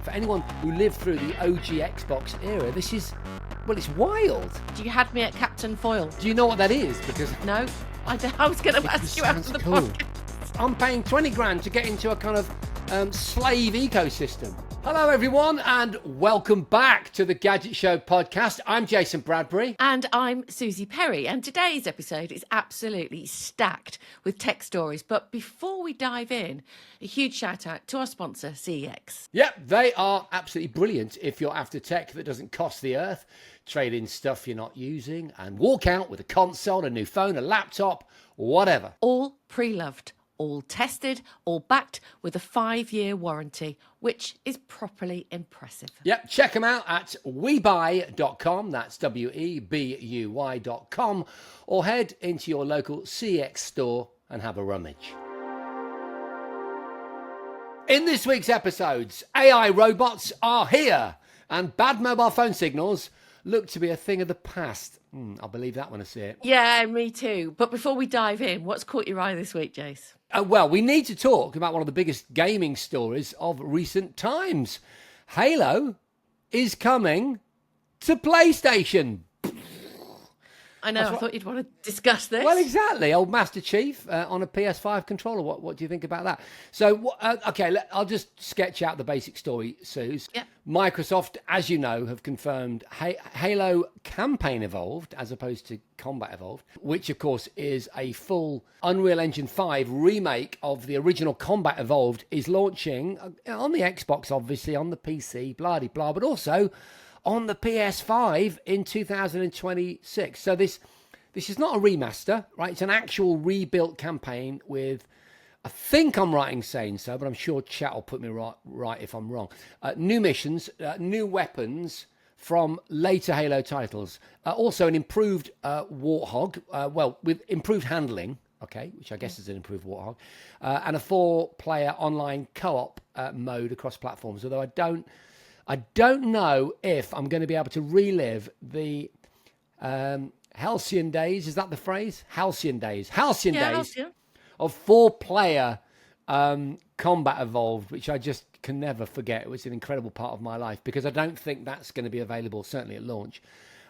For anyone who lived through the OG Xbox era, this is, well, it's wild. You had me at Captain Foil. Do you know what that is? Because No, I was going to ask you after the podcast. I'm paying 20 grand to get into a kind of slave ecosystem. Hello, everyone, and welcome back to the Gadget Show podcast. I'm Jason Bradbury. And I'm Suzi Perry. And today's episode is absolutely stacked with tech stories. But before we dive in, a huge shout out to our sponsor, CEX. Yep, they are absolutely brilliant if you're after tech that doesn't cost the earth. Trade in stuff you're not using and walk out with a console, a new phone, a laptop, whatever. All pre-loved. All tested, all backed with a 5-year warranty, which is properly impressive. Yep, check them out at webuy.com, that's WEBUY.com, or head into your local CX store and have a rummage. In this week's episodes, AI robots are here, and bad mobile phone signals look to be a thing of the past. I'll believe that when I see it. Yeah, me too. But before we dive in, what's caught your eye this week, Jace? Well, we need to talk about one of the biggest gaming stories of recent times. Halo is coming to PlayStation. I know, I thought you'd want to discuss this. Well, exactly. Old Master Chief on a PS5 controller. What do you think about that? So, okay, I'll just sketch out the basic story, Suze. Yeah. Microsoft, as you know, have confirmed Halo Campaign Evolved as opposed to Combat Evolved, which, of course, is a full Unreal Engine 5 remake of the original Combat Evolved, is launching on the Xbox, obviously, on the PC, blah-de-blah, but also on the PS5 in 2026. So this is not a remaster, right? It's an actual rebuilt campaign with, I think I'm right in saying so, but I'm sure chat will put me right if I'm wrong. New missions, new weapons from later Halo titles. Also an improved Warthog, with improved handling, okay, which I guess is an improved Warthog, and a 4-player online co-op mode across platforms, although I don't know if I'm going to be able to relive the halcyon days. Is that the phrase? Halcyon days. Halcyon days Halcyon. Of 4-player Combat Evolved, which I just can never forget. It was an incredible part of my life because I don't think that's going to be available, certainly at launch.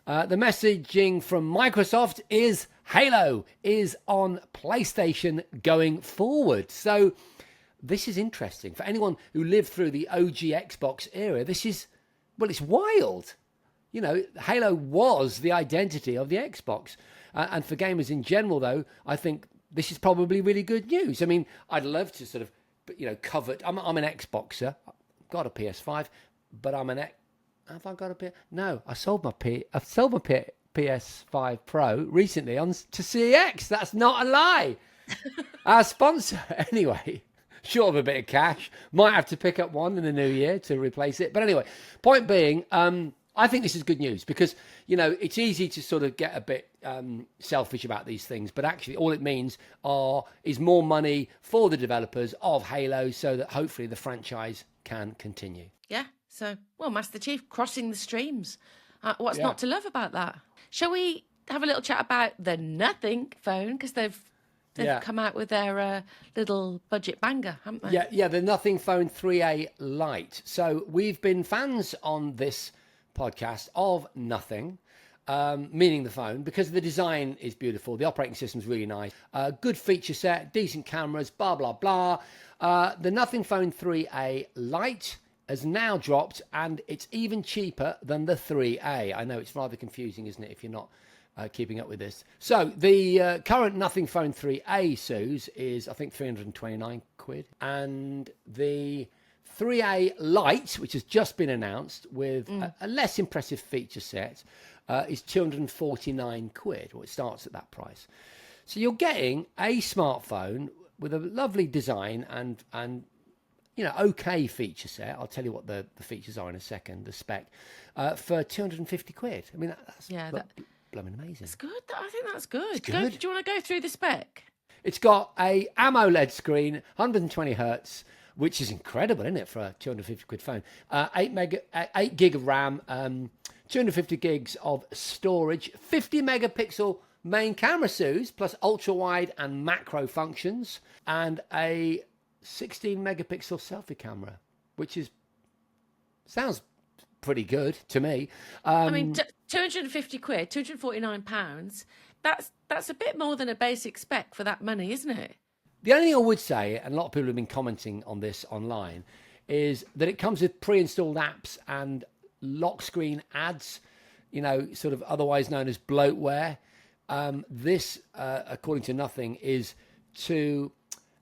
The messaging from Microsoft is Halo is on PlayStation going forward. So this is interesting. For anyone who lived through the OG Xbox era, this is, well, it's wild. You know, Halo was the identity of the Xbox. And for gamers in general, though, I think this is probably really good news. I mean, I'd love to sort of, covet. I'm an Xboxer. I've got a PS5, but have I got a PS? No, I sold my PS5 Pro recently to CEX. That's not a lie. Our sponsor, anyway. Short of a bit of cash, might have to pick up one in the new year to replace it. But anyway, point being, I think this is good news because, it's easy to sort of get a bit selfish about these things. But actually, all it means is more money for the developers of Halo so that hopefully the franchise can continue. Yeah, so, Master Chief crossing the streams. What's not to love about that? Shall we have a little chat about the Nothing phone? Because they've come out with their little budget banger, haven't they? Yeah, the Nothing Phone 3A Lite. So we've been fans on this podcast of Nothing, meaning the phone, because the design is beautiful. The operating system's really nice. Good feature set, decent cameras, blah, blah, blah. The Nothing Phone 3A Lite has now dropped, and it's even cheaper than the 3A. I know it's rather confusing, isn't it, if you're not keeping up with this. So the current Nothing Phone 3A, Suze, is I think 329 quid. And the 3A Lite, which has just been announced with a less impressive feature set, is 249 quid. Well, it starts at that price. So you're getting a smartphone with a lovely design and okay feature set. I'll tell you what the features are in a second, the spec, for 250 quid. I mean, that's blooming amazing. It's good. I think that's good. It's good. Do you want to go through the spec? It's got a AMOLED screen, 120 hertz, which is incredible, isn't it, for a 250 quid phone? 8 gig of RAM, 250 gigs of storage, 50 megapixel main camera, Suze, plus ultra wide and macro functions, and a 16 megapixel selfie camera, which is Sounds pretty good to me. I mean, 250 quid, £249. That's a bit more than a basic spec for that money, isn't it? The only thing I would say, and a lot of people have been commenting on this online, is that it comes with pre-installed apps and lock screen ads, sort of otherwise known as bloatware. This, according to Nothing, is to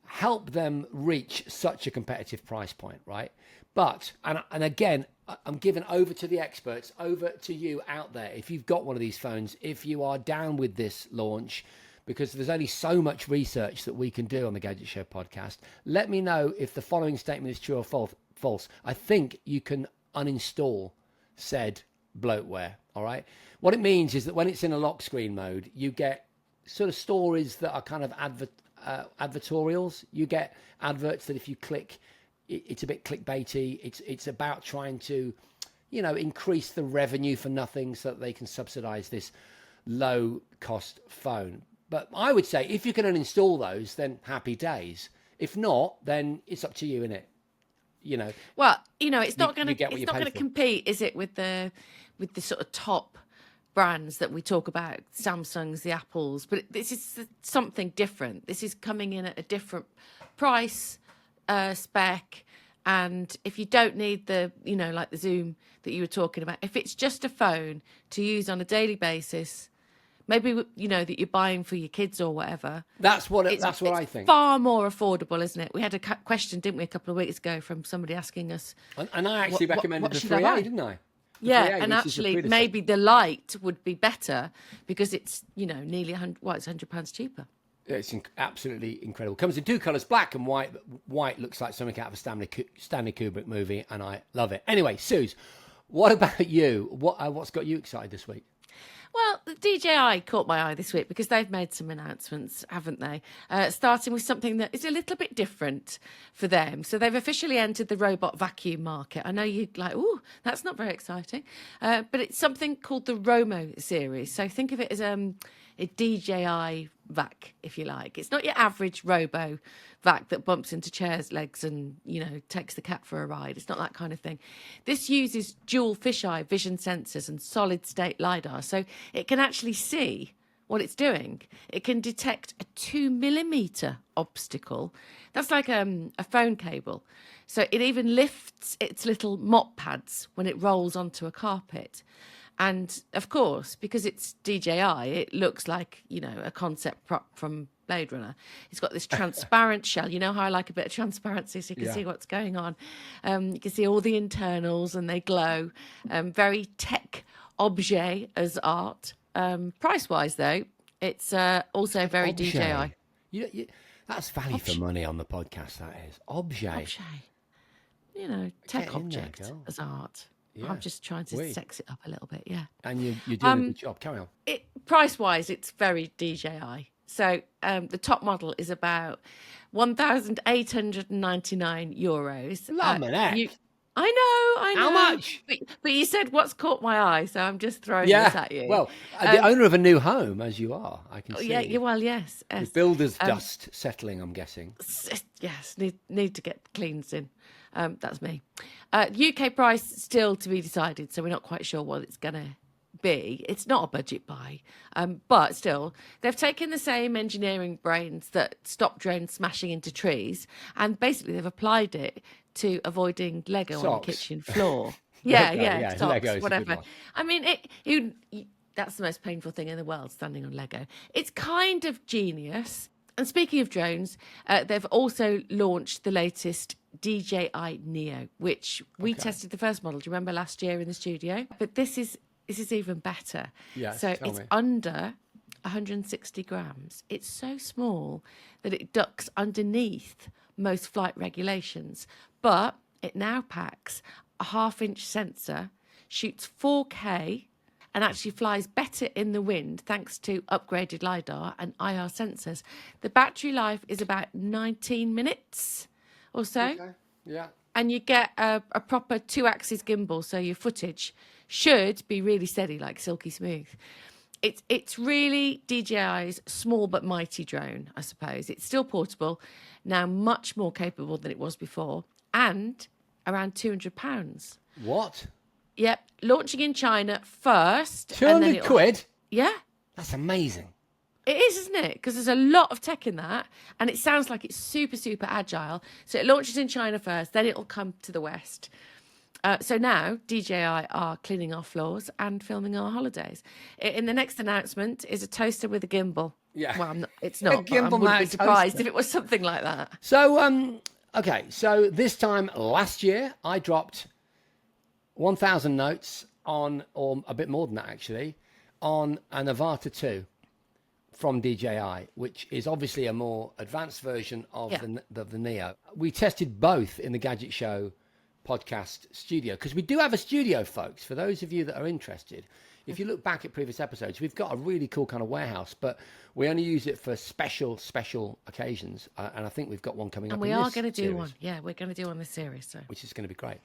help them reach such a competitive price point, right? But, and again, I'm giving over to the experts, over to you out there. If you've got one of these phones, if you are down with this launch, because there's only so much research that we can do on the Gadget Show podcast, let me know if the following statement is true or false. I think you can uninstall said bloatware, all right? What it means is that when it's in a lock screen mode, you get sort of stories that are kind of advertorials. You get adverts that if you click, it's a bit clickbaity. It's about trying to, increase the revenue for Nothing so that they can subsidize this low cost phone. But I would say if you can uninstall those, then happy days. If not, then it's up to you, innit? Well, it's not going to to compete, is it, with the sort of top brands that we talk about, Samsungs, the Apples, but this is something different. This is coming in at a different price spec, and if you don't need the, like the Zoom that you were talking about, if it's just a phone to use on a daily basis, maybe that you're buying for your kids or whatever. That's what I think. Far more affordable, isn't it? We had a question, didn't we, a couple of weeks ago from somebody asking us. And I actually recommended the 3A, didn't I? Yeah, and actually maybe the Lite would be better because it's nearly it's £100 cheaper. It's absolutely incredible. Comes in two colours, black and white. White looks like something out of a Stanley Kubrick movie, and I love it. Anyway, Suze, what about you? What's got you excited this week? Well, the DJI caught my eye this week because they've made some announcements, haven't they? Starting with something that is a little bit different for them. So they've officially entered the robot vacuum market. I know you're like, oh, that's not very exciting. But it's something called the Romo series. So think of it as a DJI vac, if you like. It's not your average robo vac that bumps into chairs' legs and, takes the cat for a ride. It's not that kind of thing. This uses dual fisheye vision sensors and solid-state LiDAR, so it can actually see what it's doing. It can detect a 2mm obstacle. That's like a phone cable. So it even lifts its little mop pads when it rolls onto a carpet. And, of course, because it's DJI, it looks like, a concept prop from Blade Runner. It's got this transparent shell. You know how I like a bit of transparency so you can see what's going on. You can see all the internals and they glow. Very tech objet as art. Price-wise, though, it's also very objet. DJI. That's value for money on the podcast, that is. Objet. Tech object as art. Yeah. I'm just trying to sex it up a little bit, yeah. And you're doing a good job. Carry on. Price-wise, it's very DJI. So the top model is about €1,899. I know. How much? But you said what's caught my eye, so I'm just throwing this at you. Well, the owner of a new home, as you are, I can see. Yeah, well, yes. The builder's dust settling, I'm guessing. Yes, need to get cleansed in. That's me. UK price still to be decided, so we're not quite sure what it's going to be. It's not a budget buy, but still, they've taken the same engineering brains that stop drones smashing into trees, and basically they've applied it to avoiding Lego on the kitchen floor. Yeah, socks, Lego whatever. I mean, that's the most painful thing in the world, standing on Lego. It's kind of genius. And speaking of drones, they've also launched the latest DJI Neo, which we tested the first model. Do you remember last year in the studio? But this is even better. Yes, so it's under 160 grams. It's so small that it ducks underneath most flight regulations. But it now packs a 1/2-inch sensor, shoots 4K, and actually flies better in the wind thanks to upgraded LiDAR and IR sensors. The battery life is about 19 minutes or so. Okay. Yeah. And you get a proper 2-axis gimbal, so your footage should be really steady, like silky smooth. It's really DJI's small but mighty drone, I suppose. It's still portable, now much more capable than it was before. And around £200. What? Yep, launching in China first. 200 quid? Yeah. That's amazing. It is, isn't it? Because there's a lot of tech in that, and it sounds like it's super, super agile. So it launches in China first, then it'll come to the West. So now DJI are cleaning our floors and filming our holidays. In the next announcement is a toaster with a gimbal. Yeah. Well, it's not. A gimbal I wouldn't be surprised toaster. if it was something like that. So, okay. So this time last year, I dropped 1,000 notes on, or a bit more than that actually, on an Avata 2 from DJI, which is obviously a more advanced version of the Neo. We tested both in the Gadget Show podcast studio, because we do have a studio, folks, for those of you that are interested. If you look back at previous episodes, we've got a really cool kind of warehouse, but we only use it for special occasions, and I think we've got one coming up. And we are going to do one. Yeah, we're going to do one this series, so which is going to be great.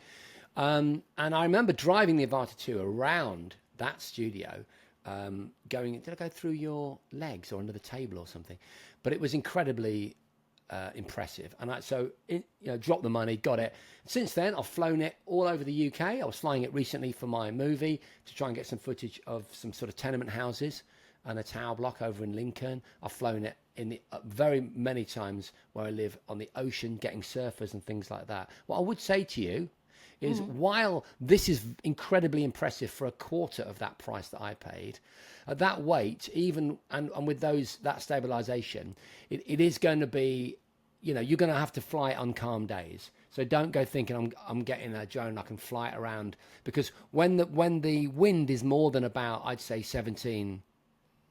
And I remember driving the Avata 2 around that studio, going, did I go through your legs or under the table or something? But it was incredibly impressive. And dropped the money, got it. Since then, I've flown it all over the UK. I was flying it recently for my movie to try and get some footage of some sort of tenement houses and a tower block over in Lincoln. I've flown it in the very many times where I live on the ocean, getting surfers and things like that. What I would say to you is, while this is incredibly impressive for a quarter of that price that I paid, at that weight, even and with that stabilization, it is going to be, you're going to have to fly on calm days. So don't go thinking I'm getting a drone, I can fly it around, because when the wind is more than about, I'd say 17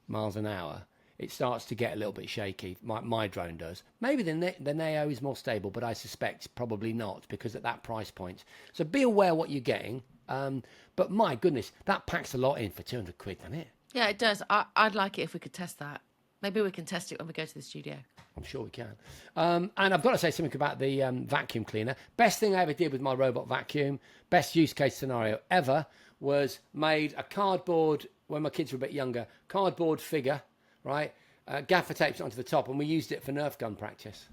miles an hour, it starts to get a little bit shaky. My drone does. Maybe the Neo is more stable, but I suspect probably not, because at that price point. So be aware what you're getting. But my goodness, that packs a lot in for 200 quid, doesn't it? yeah, it does. I'd like it if we could test that. Maybe we can test it when we go to the studio. I'm sure we can. And I've got to say something about the vacuum cleaner. Best thing I ever did with my robot vacuum, best use case scenario ever, was made a cardboard, when my kids were a bit younger, cardboard figure, right? Gaffer tapes onto the top, and we used it for Nerf gun practice.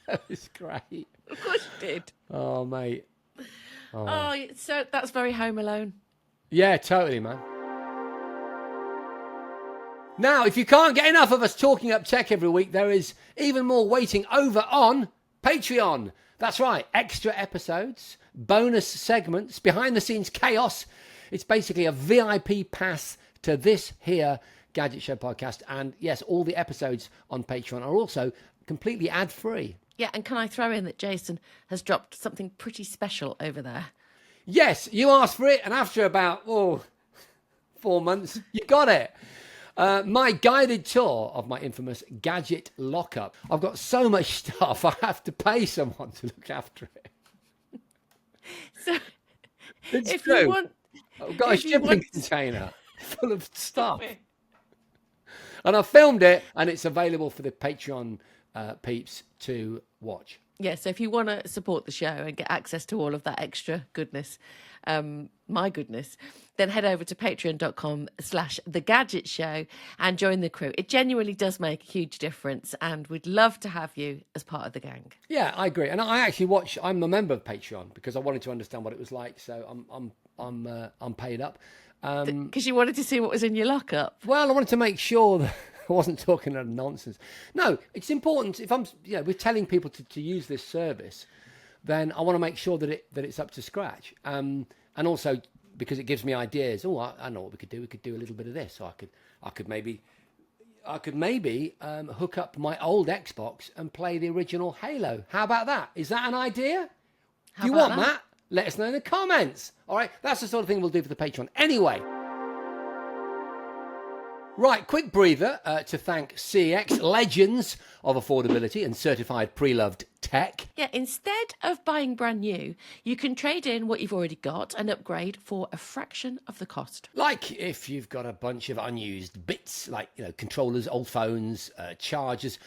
That was great. Of course you did. Oh, mate. Oh, so that's very Home Alone. Yeah, totally, man. Now, if you can't get enough of us talking up tech every week, there is even more waiting over on Patreon. That's right, extra episodes, bonus segments, behind-the-scenes chaos. It's basically a VIP pass to this here Gadget Show podcast. And yes, all the episodes on Patreon are also completely ad-free. Yeah, and can I throw in that Jason has dropped something pretty special over there? Yes, you asked for it, and after about 4 months, you got it. My guided tour of my infamous Gadget lockup. I've got so much stuff, I have to pay someone to look after it. So, It's if true. you want... I've got a shipping container full of stuff. And I filmed it, and it's available for the Patreon peeps to watch. Yeah, so if you want to support the show and get access to all of that extra goodness, my goodness, then head over to patreon.com/thegadgetshow and join the crew. It genuinely does make a huge difference, and we'd love to have you as part of the gang. Yeah, I agree. And I actually I'm a member of Patreon because I wanted to understand what it was like, so I'm paid up. Because you wanted to see what was in your lockup. Well, I wanted to make sure that I wasn't talking nonsense. No, it's important. If we're telling people to use this service, then I want to make sure that it's up to scratch. And also because it gives me ideas. Oh, I know what we could do. We could do a little bit of this. So I could maybe hook up my old Xbox and play the original Halo. How about that? Is that an idea? Do you want that? Let us know in the comments. All right, that's the sort of thing we'll do for the Patreon. Anyway. Right, quick breather to thank CEX, legends of affordability and certified pre-loved tech. Yeah, instead of buying brand new, you can trade in what you've already got and upgrade for a fraction of the cost. Like if you've got a bunch of unused bits, like controllers, old phones, chargers,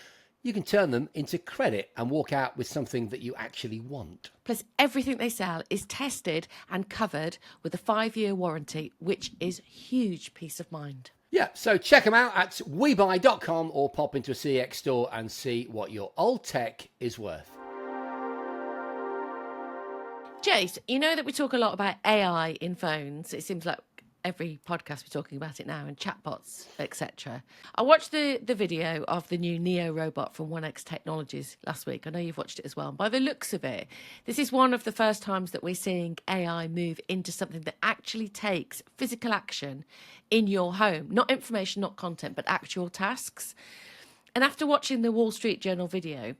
you can turn them into credit and walk out with something that you actually want. Plus, everything they sell is tested and covered with a 5-year warranty, which is huge peace of mind. Yeah, so check them out at webuy.com or pop into a CEX store and see what your old tech is worth. Jace, you know that we talk a lot about AI in phones. It seems like every podcast we're talking about it now, and chatbots, etc. I watched the video of the new Neo robot from 1X Technologies last week. I know you've watched it as well. And by the looks of it, this is one of the first times that we're seeing AI move into something that actually takes physical action in your home. Not information, not content, but actual tasks. And after watching the Wall Street Journal video,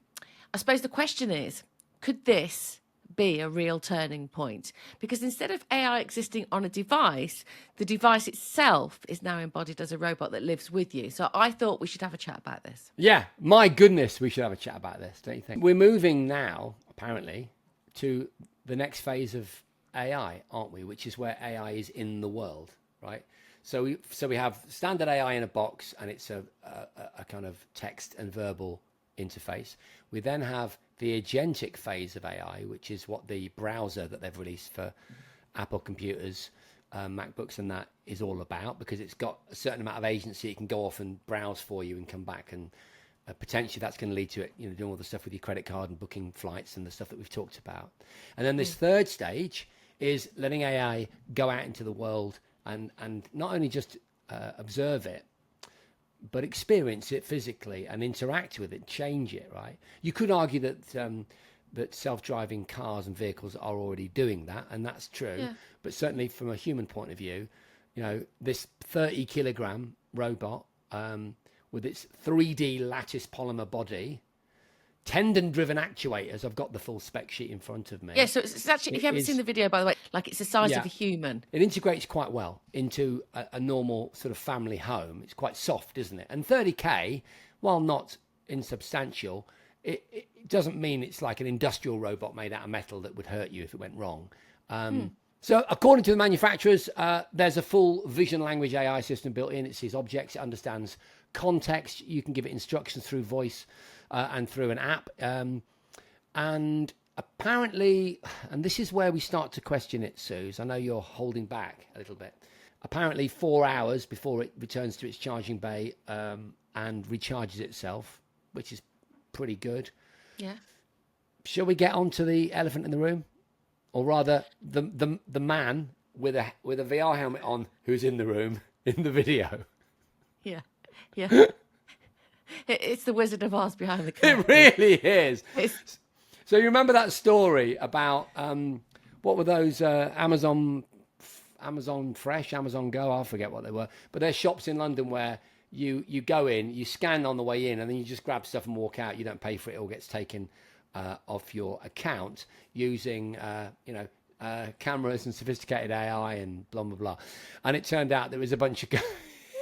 I suppose the question is, could this be a real turning point? Because instead of AI existing on a device, the device itself is now embodied as a robot that lives with you. So I thought we should have a chat about this. Yeah, my goodness, we should have a chat about this, don't you think? We're moving now, apparently, to the next phase of AI, aren't we? Which is where AI is in the world, right? So we have standard AI in a box, and it's a kind of text and verbal interface. We then have the agentic phase of AI, which is what the browser that they've released for Apple computers, MacBooks and that is all about, because it's got a certain amount of agency. It can go off and browse for you and come back, and potentially that's going to lead to it, doing all the stuff with your credit card and booking flights and the stuff that we've talked about. And then this third stage is letting AI go out into the world and not only just observe it, but experience it physically and interact with it, change it, right? You could argue that that self-driving cars and vehicles are already doing that, and that's true. Yeah. But certainly from a human point of view, this 30-kilogram robot with its 3D lattice polymer body, tendon-driven actuators. I've got the full spec sheet in front of me. Yeah, so it's actually, if you haven't seen the video, by the way, like it's the size of a human. It integrates quite well into a normal sort of family home. It's quite soft, isn't it? And 30K, while not insubstantial, it doesn't mean it's like an industrial robot made out of metal that would hurt you if it went wrong. So according to the manufacturers, there's a full vision language AI system built in. It sees objects, it understands context. You can give it instructions through voice and through an app. And apparently, and this is where we start to question it, Suze, I know you're holding back a little bit. Apparently 4 hours before it returns to its charging bay and recharges itself, which is pretty good. Yeah. Shall we get on to the elephant in the room? Or rather, the man with a VR helmet on who's in the room in the video. Yeah. It's the Wizard of Oz behind the curtain. It really is. So you remember that story about what were those Amazon Fresh, Amazon Go? I forget what they were, but there's shops in London where you go in, you scan on the way in, and then you just grab stuff and walk out. You don't pay for it; it all gets taken off your account using cameras and sophisticated AI and blah blah blah. And it turned out there was a bunch of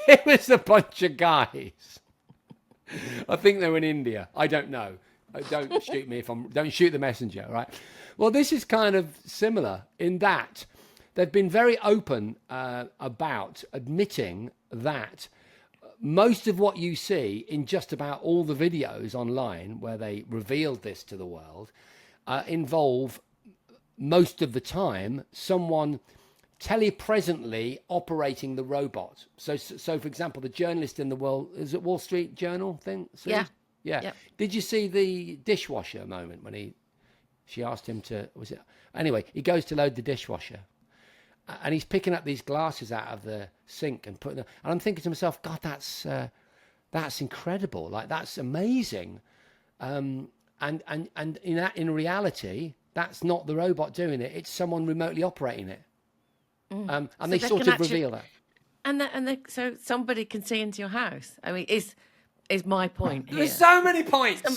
it was a bunch of guys. I think they were in India. I don't know. Don't shoot me don't shoot the messenger, right? Well, this is kind of similar in that they've been very open about admitting that most of what you see in just about all the videos online where they revealed this to the world involve most of the time someone telepresently operating the robot. So for example, the journalist in the is it Wall Street Journal thing? So, yeah. Yep. Did you see the dishwasher moment when she asked him to, anyway, he goes to load the dishwasher and he's picking up these glasses out of the sink and putting them, and I'm thinking to myself, God, that's incredible. Like, that's amazing. And in reality, that's not the robot doing it. It's someone remotely operating it. And so they sort of reveal that. So somebody can see into your house. I mean, is my point here. There's so many points. There's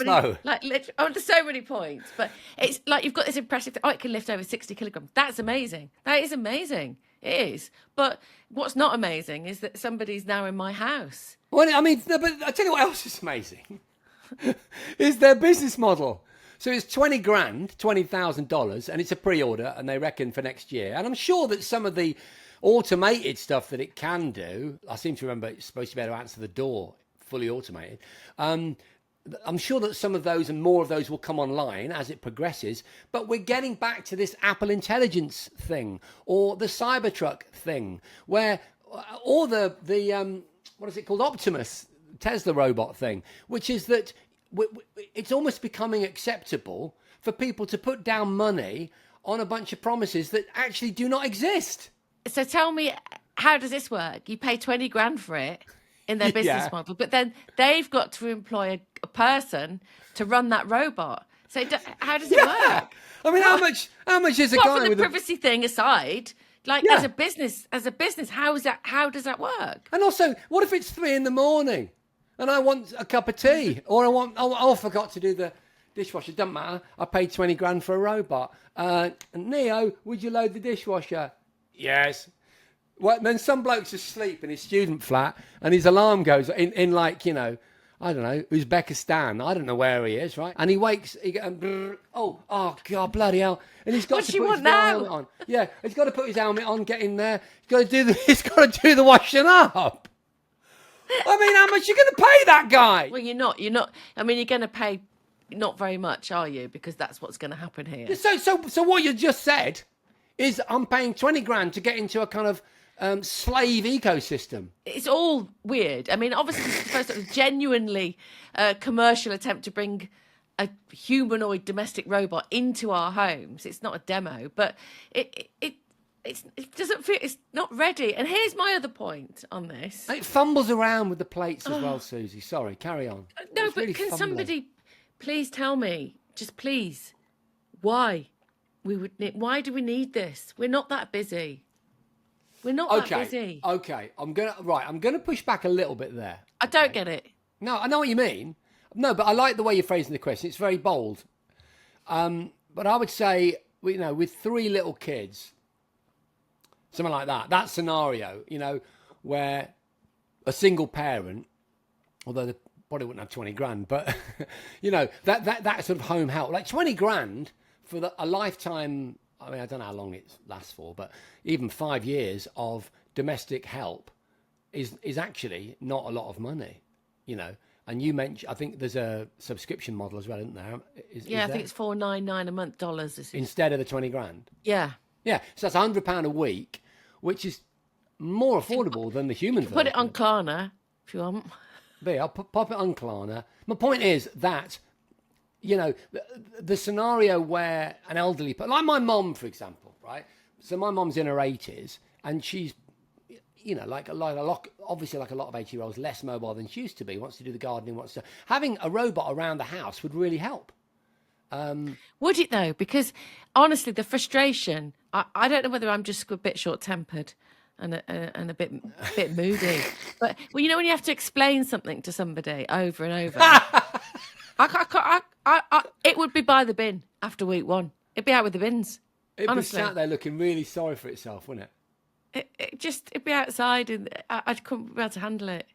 so many points. But it's like you've got this impressive. It can lift over 60 kilograms. That's amazing. That is amazing. It is. But what's not amazing is that somebody's now in my house. Well, I mean, but I tell you what else is amazing is their business model. So it's $20,000, and it's a pre-order, and they reckon for next year. And I'm sure that some of the automated stuff that it can do, I seem to remember it's supposed to be able to answer the door, fully automated. I'm sure that some of those and more of those will come online as it progresses. But we're getting back to this Apple Intelligence thing, or the Cybertruck thing, or the what is it called, Optimus, Tesla robot thing, which is that it's almost becoming acceptable for people to put down money on a bunch of promises that actually do not exist. So tell me, how does this work? You pay 20 grand for it in their business model, but then they've got to employ a person to run that robot. So how does it work? I mean, how much is a Apart guy from the with privacy thing aside, like as a business, how does that work? And also, what if it's 3 a.m. and I want a cup of tea, or I forgot to do the dishwasher? Doesn't matter. I paid 20 grand for a robot. Neo, would you load the dishwasher? Yes. Well, then some bloke's asleep in his student flat, and his alarm goes in like, you know, I don't know, Uzbekistan. I don't know where he is, right? And he wakes, oh God, bloody hell! And he's got to put his helmet on. Yeah, he's got to put his helmet on, get in there. He's got to do the washing up. I mean, how much are you going to pay that guy? Well, you're not. I mean, you're going to pay not very much, are you? Because that's what's going to happen here. So what you just said is I'm paying 20 grand to get into a kind of slave ecosystem. It's all weird. I mean, obviously, this is the first sort of genuinely commercial attempt to bring a humanoid domestic robot into our homes. It's not a demo, but it doesn't feel, it's not ready. And here's my other point on this. It fumbles around with the plates as well, Susie. Sorry, carry on. No, but really can somebody please tell me, just please, why why do we need this? We're not that busy. We're not that busy. Okay, I'm gonna push back a little bit there. I don't get it. No, I know what you mean. No, but I like the way you're phrasing the question. It's very bold. But I would say, you know, with 3 little kids, something like that scenario, you know, where a single parent, although they probably wouldn't have 20 grand, but you know, that sort of home help, like 20 grand for a lifetime. I mean, I don't know how long it lasts for, but even 5 years of domestic help is actually not a lot of money, you know. And you mentioned, I think there's a subscription model as well, isn't there? I think it's $4.99 a month dollars. Instead of the 20 grand. Yeah. Yeah, so that's £100 a week, which is more affordable than the human version. Put it on Klarna if you want. But I'll pop it on Klarna. My point is that, you know, the scenario where an elderly person, like my mom, for example, right? So my mom's in her 80s, and she's, you know, obviously like a lot of 80-year-olds, less mobile than she used to be, wants to do the gardening, having a robot around the house would really help. Would it though? Because honestly, the frustration, I don't know whether I'm just a bit short-tempered and a bit moody, but well, you know, when you have to explain something to somebody over and over, it would be by the bin after week 1. It'd be out with the bins. It'd be sat there looking really sorry for itself, wouldn't it? It'd be outside, and I couldn't be able to handle it.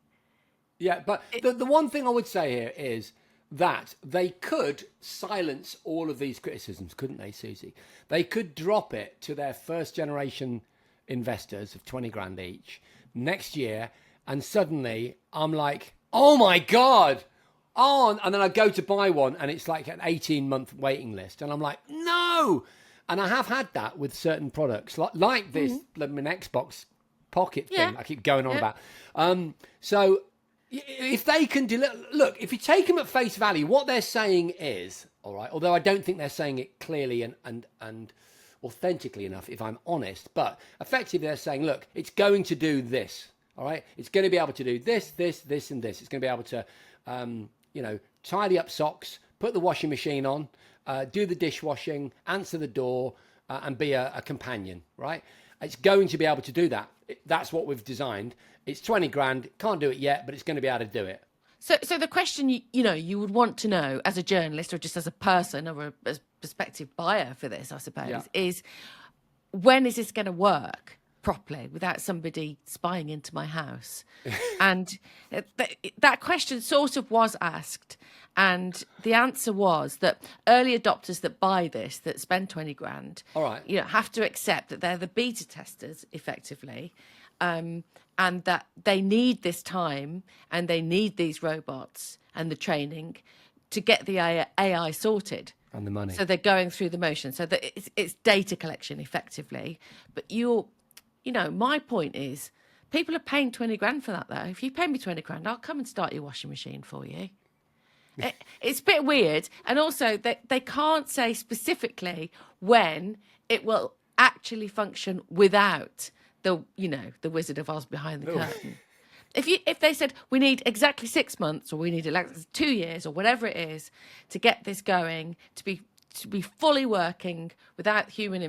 Yeah, but the one thing I would say here is that they could silence all of these criticisms, couldn't they, Susie? They could drop it to their first generation investors of 20 grand each next year, and suddenly I'm like, oh my God. Oh, and then I go to buy one, and it's like an 18-month waiting list. And I'm like, no. And I have had that with certain products, like this, an Xbox Pocket thing I keep going on about. So if they can look, if you take them at face value, what they're saying is, all right, although I don't think they're saying it clearly and authentically enough, if I'm honest, but effectively they're saying, look, it's going to do this, all right? It's going to be able to do this, this, this, and this. It's going to be able to, you know, tidy up socks, put the washing machine on, do the dishwashing, answer the door, and be a companion, right? It's going to be able to do that. That's what we've designed. It's 20 grand. Can't do it yet, but it's going to be able to do it. So the question, you would want to know as a journalist or just as a person or a prospective buyer for this, I suppose, is when is this going to work properly without somebody spying into my house? And that question sort of was asked. And the answer was that early adopters that buy this, that spend 20 grand, all right, have to accept that they're the beta testers, effectively, and that they need this time and they need these robots and the training to get the AI sorted. And the money. So they're going through the motion. So that it's data collection, effectively. But my point is, people are paying 20 grand for that, though. If you pay me 20 grand, I'll come and start your washing machine for you. It's a bit weird. And also, they can't say specifically when it will actually function without the Wizard of Oz behind the curtain. If they said we need exactly 6 months, or we need 2 years, or whatever it is, to get this going, to be fully working without human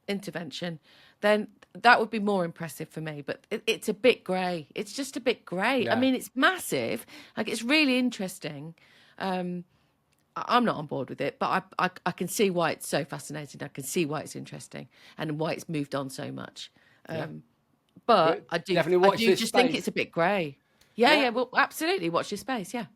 intervention, then that would be more impressive for me. But it's a bit grey. It's just a bit grey. Yeah. I mean, it's massive. Like, it's really interesting. I'm not on board with it, but I can see why it's so fascinating. I can see why it's interesting and why it's moved on so much. But I do just think it's a bit grey. Yeah. Well, absolutely. Watch this space. Yeah.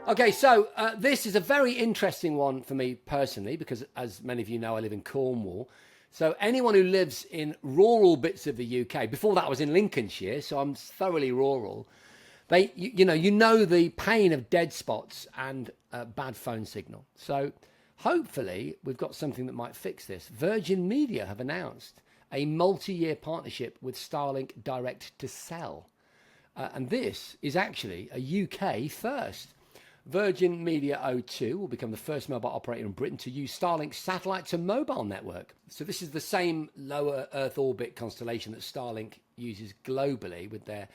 Okay, so this is a very interesting one for me personally, because as many of you know, I live in Cornwall. So anyone who lives in rural bits of the UK, before that I was in Lincolnshire, so I'm thoroughly rural. You know the pain of dead spots and bad phone signal. So hopefully we've got something that might fix this. Virgin Media have announced a multi-year partnership with Starlink Direct to Sell. And this is actually a UK first. Virgin Media O2 will become the first mobile operator in Britain to use Starlink's satellite to mobile network. So this is the same lower Earth orbit constellation that Starlink uses globally with their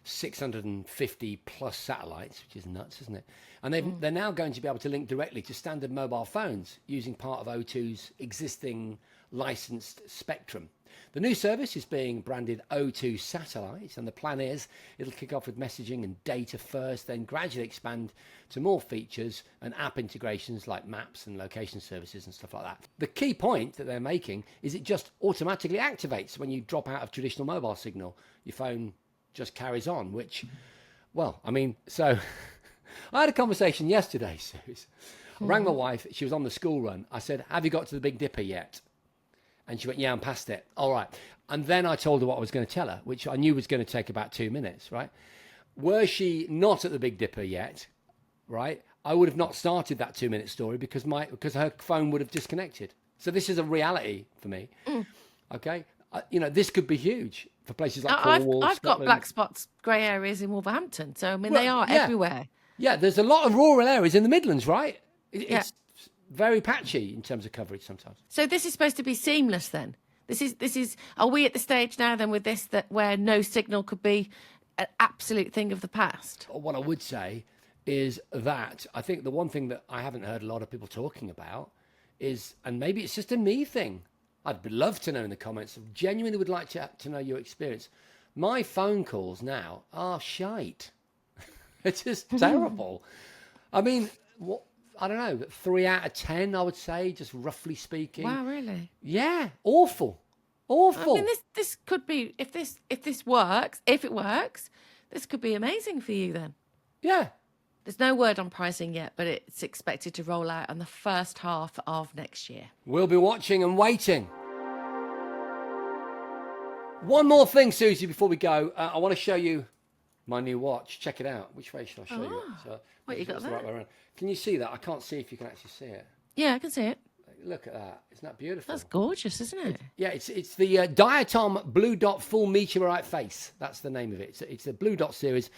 650 plus satellites, which is nuts, isn't it? And they're now going to be able to link directly to standard mobile phones using part of O2's existing licensed spectrum. The new service is being branded O2 Satellite, and the plan is it'll kick off with messaging and data first, then gradually expand to more features and app integrations like maps and location services and stuff like that. The key point that they're making is it just automatically activates when you drop out of traditional mobile signal. Your phone just carries on, which, well, I mean, so I had a conversation yesterday, Suze. I rang my wife. She was on the school run. I said, have you got to the Big Dipper yet? And she went, yeah, I'm past it. All right. And then I told her what I was going to tell her, which I knew was going to take about 2 minutes, right? Were she not at the Big Dipper yet, right, I would have not started that 2-minute story because her phone would have disconnected. So this is a reality for me. Okay? This could be huge for places like Cornwall, I've got black spots, grey areas in Wolverhampton. So, I mean, they are everywhere. Yeah, there's a lot of rural areas in the Midlands, right? It's very patchy in terms of coverage sometimes. So this is supposed to be seamless then? This is. Are we at the stage now then with this where no signal could be an absolute thing of the past? What I would say is that I think the one thing that I haven't heard a lot of people talking about is, and maybe it's just a me thing, I'd love to know in the comments, genuinely would like to know your experience. My phone calls now are shite. It's just terrible. I mean, I don't know, 3 out of 10, I would say, just roughly speaking. Wow, really? Yeah, awful. I mean, this could be, if it works, this could be amazing for you then. Yeah. There's no word on pricing yet, but it's expected to roll out in the first half of next year. We'll be watching and waiting. One more thing, Susie, before we go. I want to show you my new watch. Check it out. Which way should I show you it? So, what you got there? Right way around. Can you see that? I can't see if you can actually see it. Yeah, I can see it. Look at that. Isn't that beautiful? That's gorgeous, isn't it? It's the diatom blue dot full meteorite face. That's the name of it. It's the blue dot series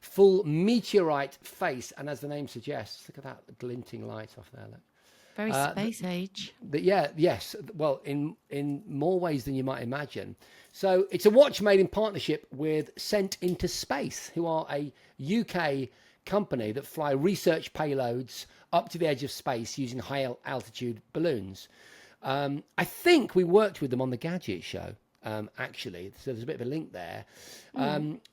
full meteorite face. And as the name suggests, look at that glinting light off there. Look. Very space age. Yes. Well, in more ways than you might imagine. So it's a watch made in partnership with Sent Into Space, who are a UK company that fly research payloads up to the edge of space using high altitude balloons. I think we worked with them on the Gadget show, actually. So there's a bit of a link there.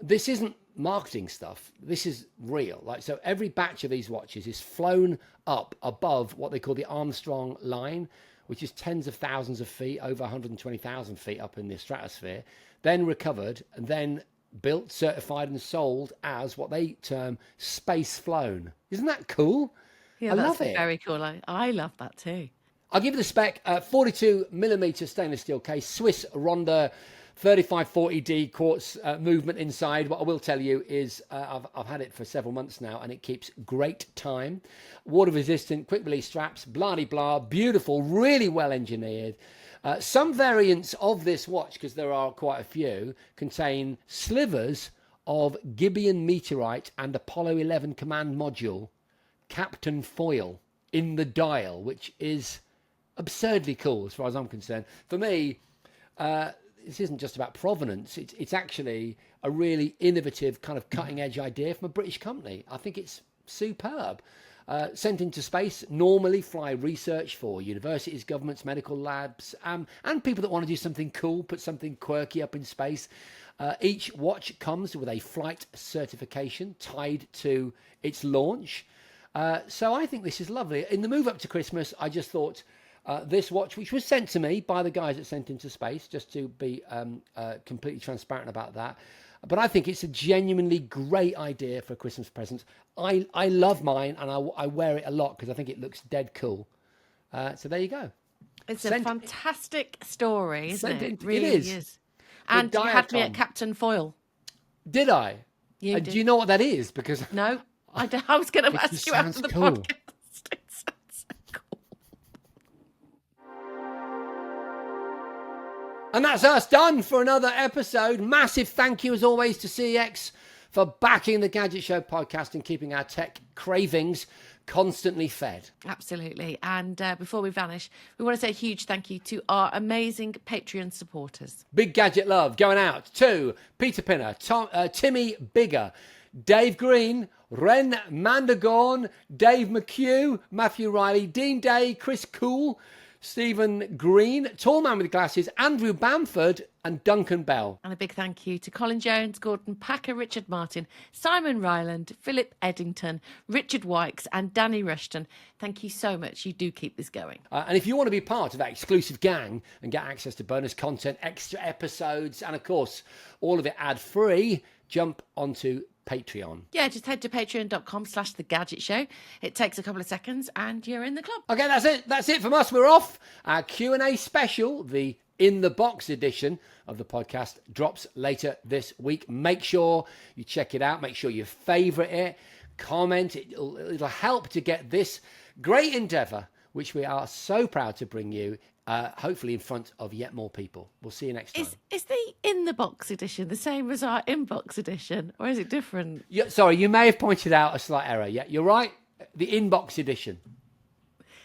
This isn't marketing stuff. This is real. So every batch of these watches is flown up above what they call the Armstrong line, which is tens of thousands of feet, over 120,000 feet up in the stratosphere, then recovered and then built, certified and sold as what they term space flown. Isn't that cool? Yeah, I that's love it. Very cool. I love that too. I'll give you the spec. 42mm stainless steel case, Swiss Ronda 3540D quartz movement inside. What I will tell you is I've had it for several months now and it keeps great time. Water resistant, quick release straps, blah blah, beautiful, really well engineered. Some variants of this watch, because there are quite a few, contain slivers of Gibeon meteorite and Apollo 11 command module, Captain Foil, in the dial, which is absurdly cool as far as I'm concerned. For me, this isn't just about provenance. It's actually a really innovative kind of cutting edge idea from a British company. I think it's superb. Sent into space, normally fly research for universities, governments, medical labs, and people that want to do something cool, put something quirky up in space. Each watch comes with a flight certification tied to its launch. So I think this is lovely. In the move up to Christmas, I just thought this watch, which was sent to me by the guys that sent into space, just to be completely transparent about that. But I think it's a genuinely great idea for a Christmas present. I love mine, and I wear it a lot because I think it looks dead cool. So there you go. It's a fantastic story, isn't it? It really is. And you had me at Captain Foil. Did I? You did. Do you know what that is? Because no, I was going to ask you after the podcast. It sounds so cool. And that's us done for another episode. Massive thank you, as always, to CX for backing the Gadget Show podcast and keeping our tech cravings constantly fed. Absolutely. And before we vanish, we want to say a huge thank you to our amazing Patreon supporters. Big Gadget love going out to Peter Pinner, Timmy Bigger, Dave Green, Ren Mandagorn, Dave McHugh, Matthew Riley, Dean Day, Chris Cool, Stephen Green, Tall Man with Glasses, Andrew Bamford, and Duncan Bell. And a big thank you to Colin Jones, Gordon Packer, Richard Martin, Simon Ryland, Philip Eddington, Richard Wykes, and Danny Rushton. Thank you so much. You do keep this going. And if you want to be part of that exclusive gang and get access to bonus content, extra episodes, and of course, all of it ad-free, jump onto Patreon. Yeah, just head to patreon.com/thegadgetshow. It takes a couple of seconds and you're in the club. Okay, that's it. That's it from us. We're off. Our Q&A special, the In the Box edition of the podcast, drops later this week. Make sure you check it out. Make sure you favourite it, comment. It'll help to get this great endeavour, which we are so proud to bring you, hopefully in front of yet more people. We'll see you next time. Is the In the Box edition the same as our Inbox edition, or is it different? Sorry, you may have pointed out a slight error. Yeah, you're right. The Inbox edition.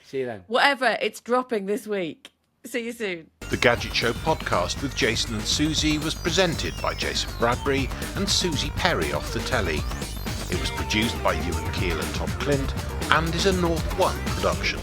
See you then. Whatever, it's dropping this week. See you soon. The Gadget Show podcast with Jason and Suzi was presented by Jason Bradbury and Suzi Perry off the telly. It was produced by Ewan Keel and Tom Clint and is a North One production.